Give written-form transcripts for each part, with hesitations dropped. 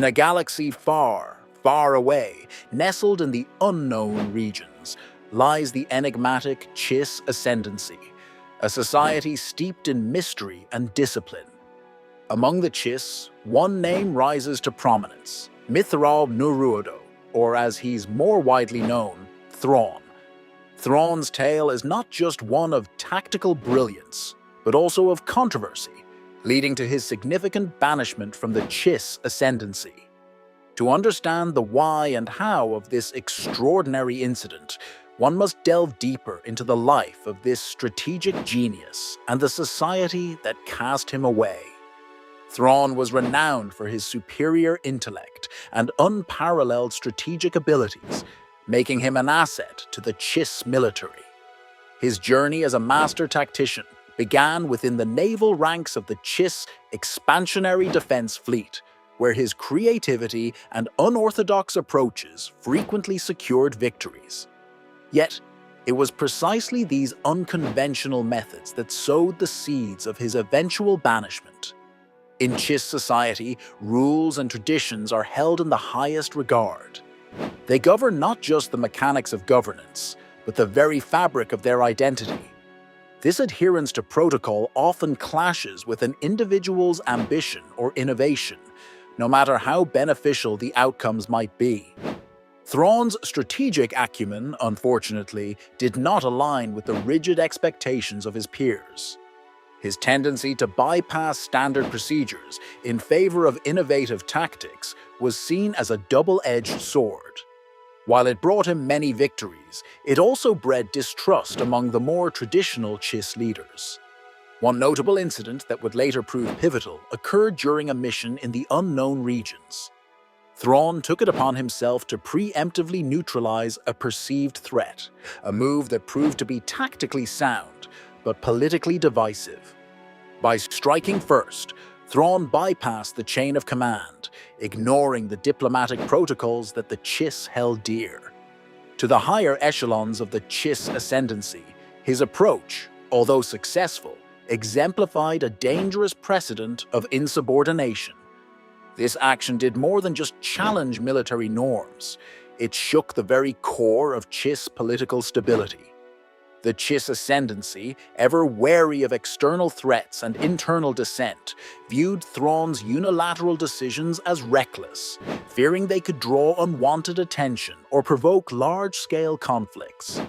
In a galaxy far, far away, nestled in the unknown regions, lies the enigmatic Chiss Ascendancy, a society steeped in mystery and discipline. Among the Chiss, one name rises to prominence, Mithral Nuruodo, or as he's more widely known, Thrawn. Thrawn's tale is not just one of tactical brilliance, but also of controversy, leading to his significant banishment from the Chiss Ascendancy. To understand the why and how of this extraordinary incident, one must delve deeper into the life of this strategic genius and the society that cast him away. Thrawn was renowned for his superior intellect and unparalleled strategic abilities, making him an asset to the Chiss military. His journey as a master tactician began within the naval ranks of the Chiss expansionary defense fleet, where his creativity and unorthodox approaches frequently secured victories. Yet, it was precisely these unconventional methods that sowed the seeds of his eventual banishment. In Chiss society, rules and traditions are held in the highest regard. They govern not just the mechanics of governance, but the very fabric of their identity. This adherence to protocol often clashes with an individual's ambition or innovation, no matter how beneficial the outcomes might be. Thrawn's strategic acumen, unfortunately, did not align with the rigid expectations of his peers. His tendency to bypass standard procedures in favor of innovative tactics was seen as a double-edged sword. While it brought him many victories, it also bred distrust among the more traditional Chiss leaders. One notable incident that would later prove pivotal occurred during a mission in the unknown regions. Thrawn took it upon himself to preemptively neutralize a perceived threat, a move that proved to be tactically sound, but politically divisive. By striking first, Thrawn bypassed the chain of command, ignoring the diplomatic protocols that the Chiss held dear. To the higher echelons of the Chiss Ascendancy, his approach, although successful, exemplified a dangerous precedent of insubordination. This action did more than just challenge military norms. It shook the very core of Chiss political stability. The Chiss Ascendancy, ever wary of external threats and internal dissent, viewed Thrawn's unilateral decisions as reckless, fearing they could draw unwanted attention or provoke large-scale conflicts.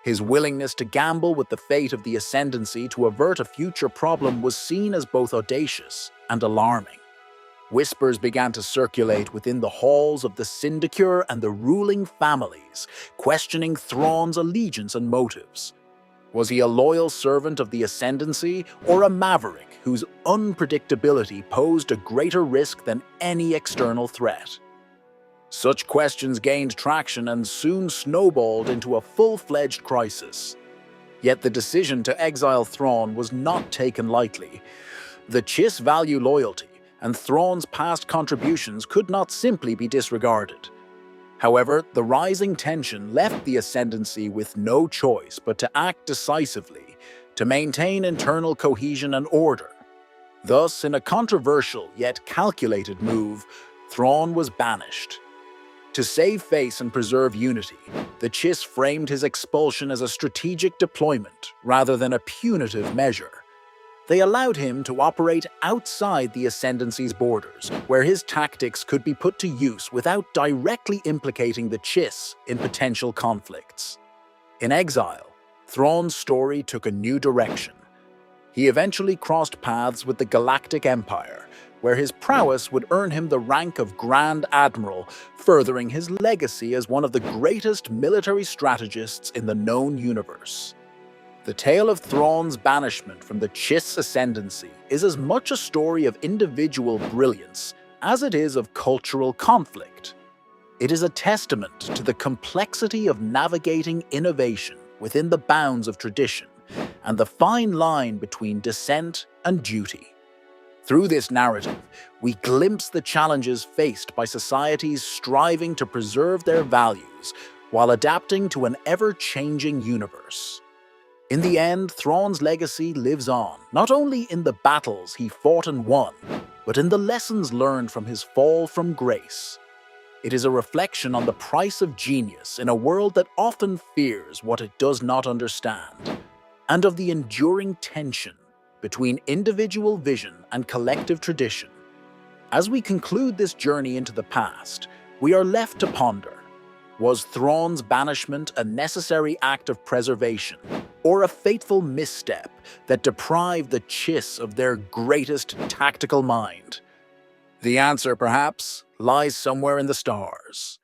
His willingness to gamble with the fate of the Ascendancy to avert a future problem was seen as both audacious and alarming. Whispers began to circulate within the halls of the Syndicure and the ruling families, questioning Thrawn's allegiance and motives. Was he a loyal servant of the Ascendancy or a maverick whose unpredictability posed a greater risk than any external threat? Such questions gained traction and soon snowballed into a full-fledged crisis. Yet the decision to exile Thrawn was not taken lightly. The Chiss value loyalty, and Thrawn's past contributions could not simply be disregarded. However, the rising tension left the Ascendancy with no choice but to act decisively, to maintain internal cohesion and order. Thus, in a controversial yet calculated move, Thrawn was banished. To save face and preserve unity, the Chiss framed his expulsion as a strategic deployment rather than a punitive measure. They allowed him to operate outside the Ascendancy's borders, where his tactics could be put to use without directly implicating the Chiss in potential conflicts. In exile, Thrawn's story took a new direction. He eventually crossed paths with the Galactic Empire, where his prowess would earn him the rank of Grand Admiral, furthering his legacy as one of the greatest military strategists in the known universe. The tale of Thrawn's banishment from the Chiss Ascendancy is as much a story of individual brilliance as it is of cultural conflict. It is a testament to the complexity of navigating innovation within the bounds of tradition and the fine line between dissent and duty. Through this narrative, we glimpse the challenges faced by societies striving to preserve their values while adapting to an ever-changing universe. In the end, Thrawn's legacy lives on, not only in the battles he fought and won, but in the lessons learned from his fall from grace. It is a reflection on the price of genius in a world that often fears what it does not understand, and of the enduring tension between individual vision and collective tradition. As we conclude this journey into the past, we are left to ponder: was Thrawn's banishment a necessary act of preservation, or a fateful misstep that deprived the Chiss of their greatest tactical mind? The answer, perhaps, lies somewhere in the stars.